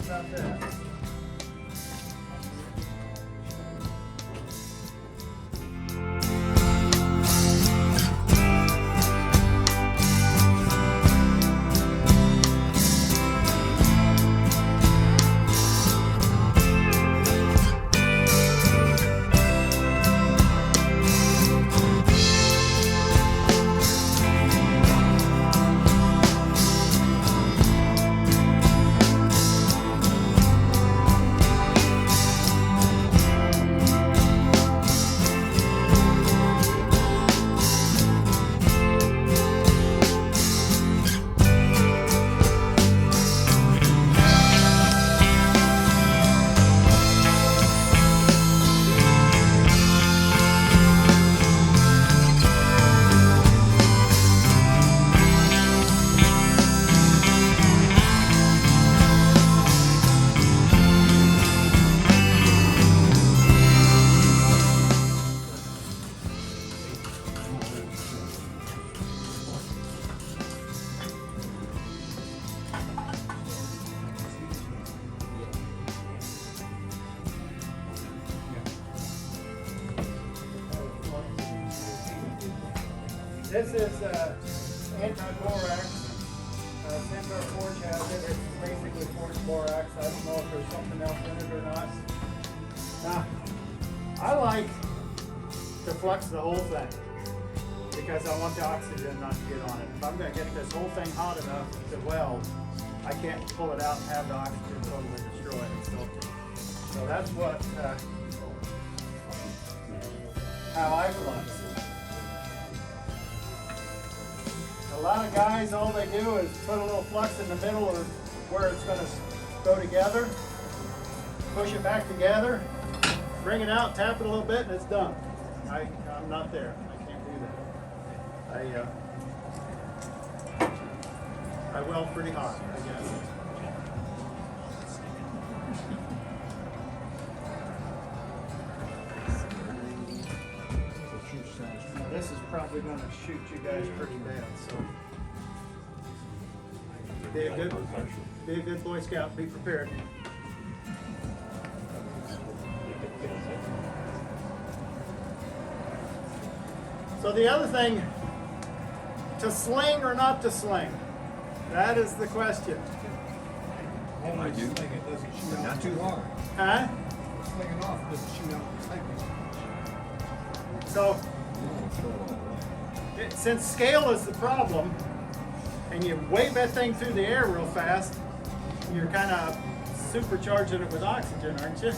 about that. This is anti-borax. Since our forge has it, it's basically forged borax. I don't know if there's something else in it or not. Now, I like to flux the whole thing because I want the oxygen not to get on it. If I'm going to get this whole thing hot enough to weld, I can't pull it out and have the oxygen totally destroy it. So that's what how I flux. A lot of guys, all they do is put a little flux in the middle of where it's going to go together, push it back together, bring it out, tap it a little bit, and it's done. I'm not there. I can't do that. I weld pretty hot, I guess. Now this is probably going to shoot you guys pretty bad, so be a good Boy Scout. Be prepared. So the other thing, to sling or not to sling, that is the question. I do. Sling it doesn't shoot out. Not too hard. Huh? Sling it off, it doesn't shoot out the tightness. So, since scale is the problem, and you wave that thing through the air real fast, you're kind of supercharging it with oxygen, aren't you?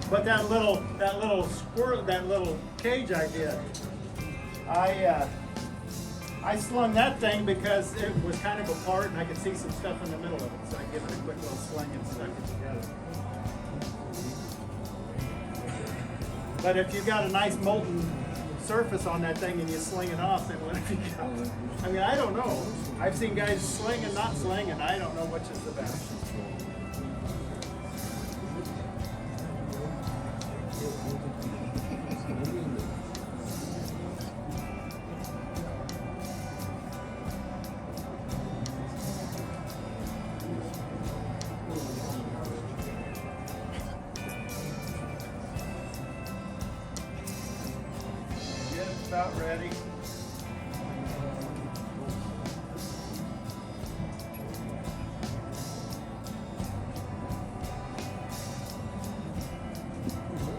But that little squirrel, that little cage I did, I slung that thing because it was kind of apart and I could see some stuff in the middle of it, so I give it a quick little sling and stuck it together. But if you've got a nice molten surface on that thing and you sling it off, then what have you got? I mean, I don't know. I've seen guys sling and not sling, and I don't know which is the best. About ready.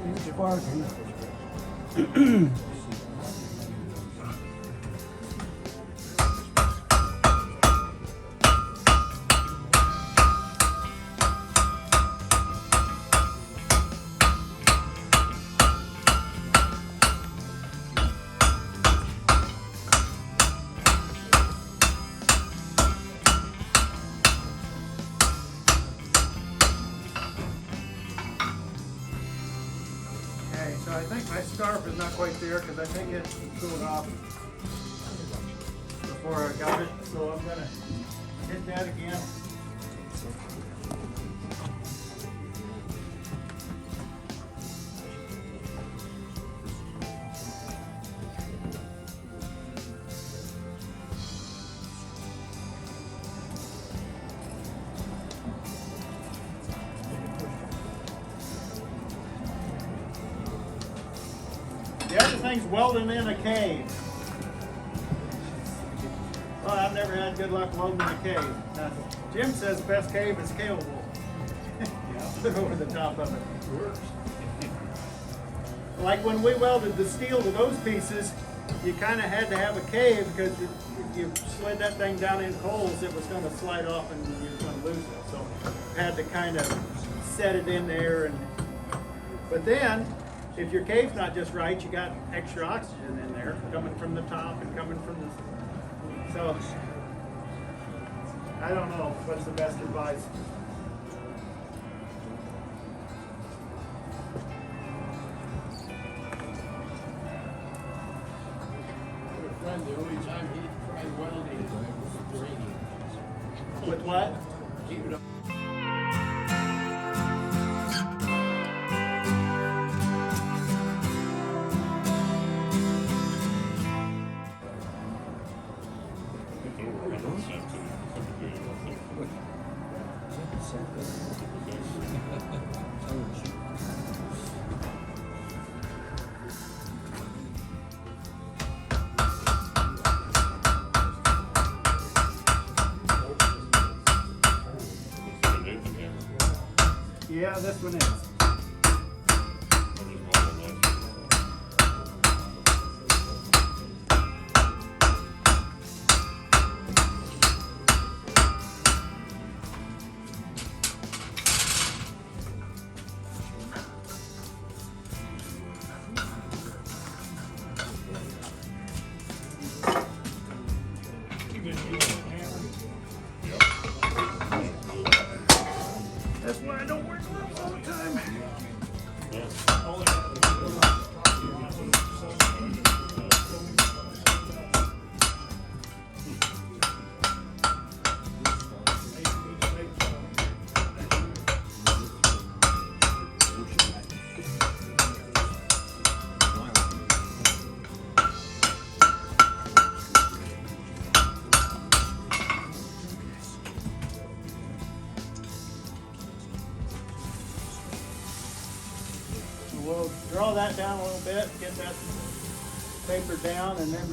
Here's your bargain. So I think my scarf is not quite there because I think it cooled off before I got it. So I'm going to hit that again. thing's welding in a cave. Well, I've never had good luck welding in a cave. Jim says best cave is kale wool. Put over the top of it. Works. Like when we welded the steel to those pieces, you kind of had to have a cave because if you slid that thing down in coals, it was going to slide off and you were going to lose it. So had to kind of set it in there. But then, if your cave's not just right, you got extra oxygen in there coming from the top and coming from the. So I don't know what's the best advice. The only time he tried welding was raining. With what? Keep it up. Yeah, this one is. That's why I don't wear gloves all the time. We'll draw that down a little bit, get that paper down, and then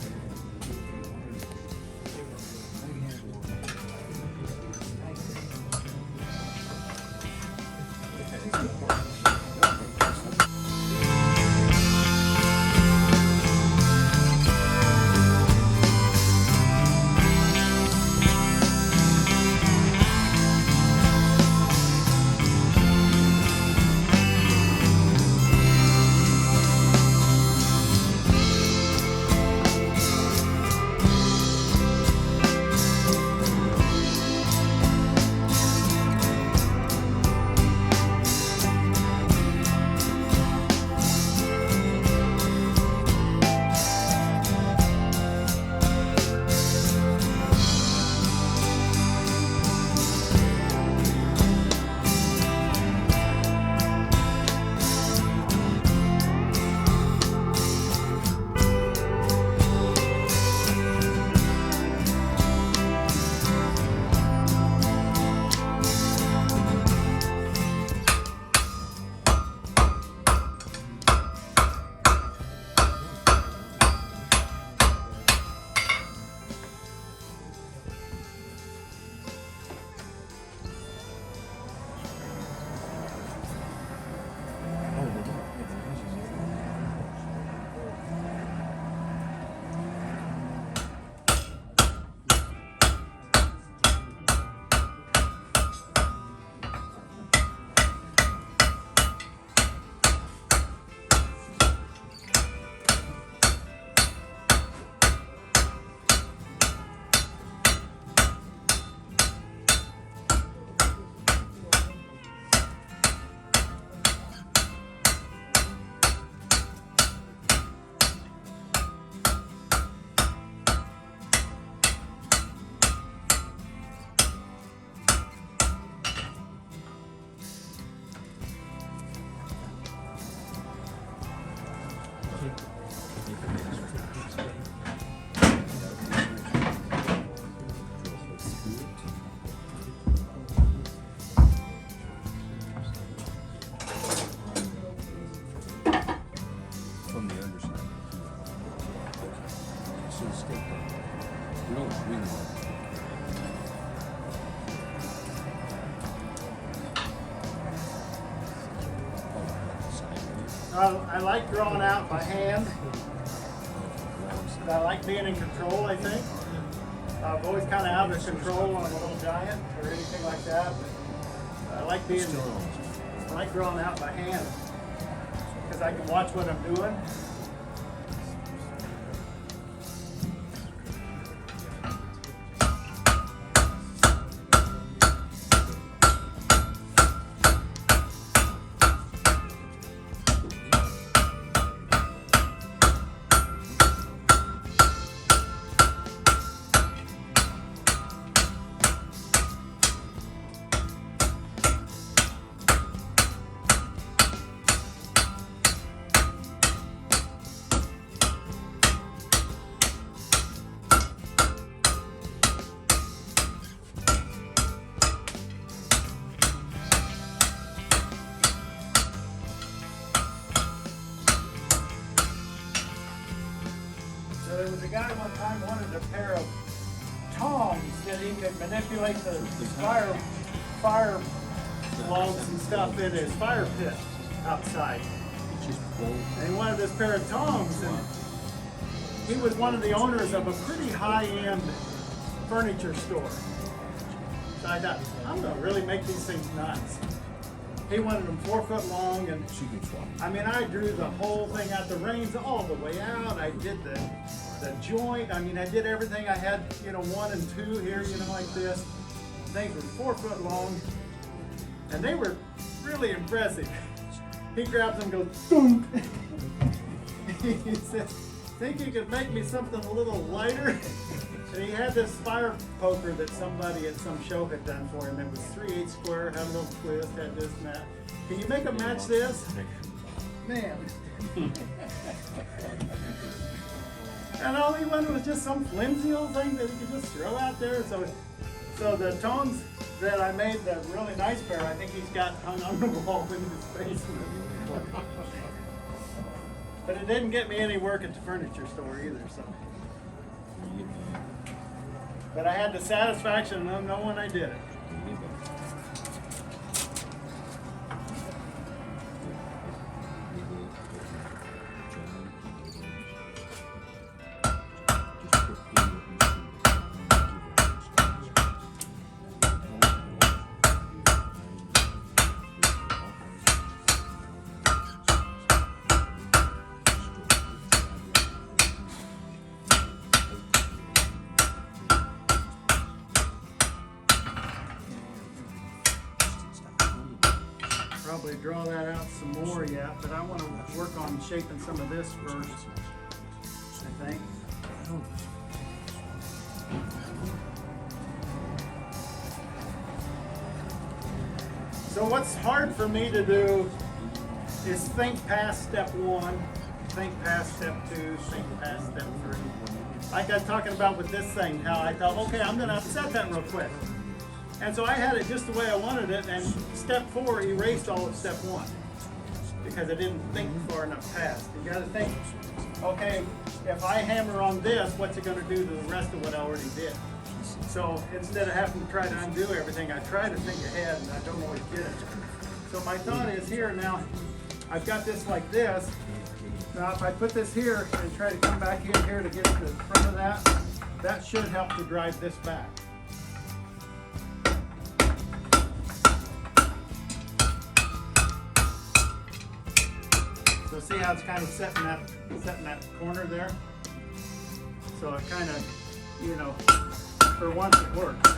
to the state though. We don't really want to. I like drawing out by hand. I like being in control, I think. I've always kind of out of control on a little giant or anything like that. But I like drawing out by hand because I can watch what I'm doing. There was a guy one time wanted a pair of tongs that he could manipulate the fire logs and stuff in his fire pit outside. And he wanted this pair of tongs, and he was one of the owners of a pretty high-end furniture store. So I thought, I'm gonna really make these things nuts. He wanted them 4 foot long, and I mean, I drew the whole thing out, the reins all the way out. I did the joint. I mean, I did everything. I had, 1 and 2 here, like this. Things were 4 foot long, and they were really impressive. He grabs them and goes, boom. He says, think you could make me something a little lighter? And he had this fire poker that somebody at some show had done for him. It was 3/8 square, had a little twist, had this and that. Can you make them match this? Man. And all he wanted was just some flimsy old thing that he could just throw out there. So the tongs that I made, the really nice pair, I think he's got hung on the wall in his basement. But it didn't get me any work at the furniture store either, so. But I had the satisfaction of knowing I did it. Probably draw that out some more yet, but I want to work on shaping some of this first, I think. So what's hard for me to do is think past step 1, think past step 2, think past step 3. Like I was talking about with this thing, how I thought, okay, I'm going to upset that real quick. And so I had it just the way I wanted it, and step 4 erased all of step 1 because I didn't think far enough past. You got to think, okay, if I hammer on this, what's it going to do to the rest of what I already did? So instead of having to try to undo everything, I try to think ahead, and I don't always get it. So my thought is here now, I've got this like this. Now if I put this here and try to come back in here to get to the front of that, that should help to drive this back. So see how it's kind of setting that corner there? So it kind of, for once it works.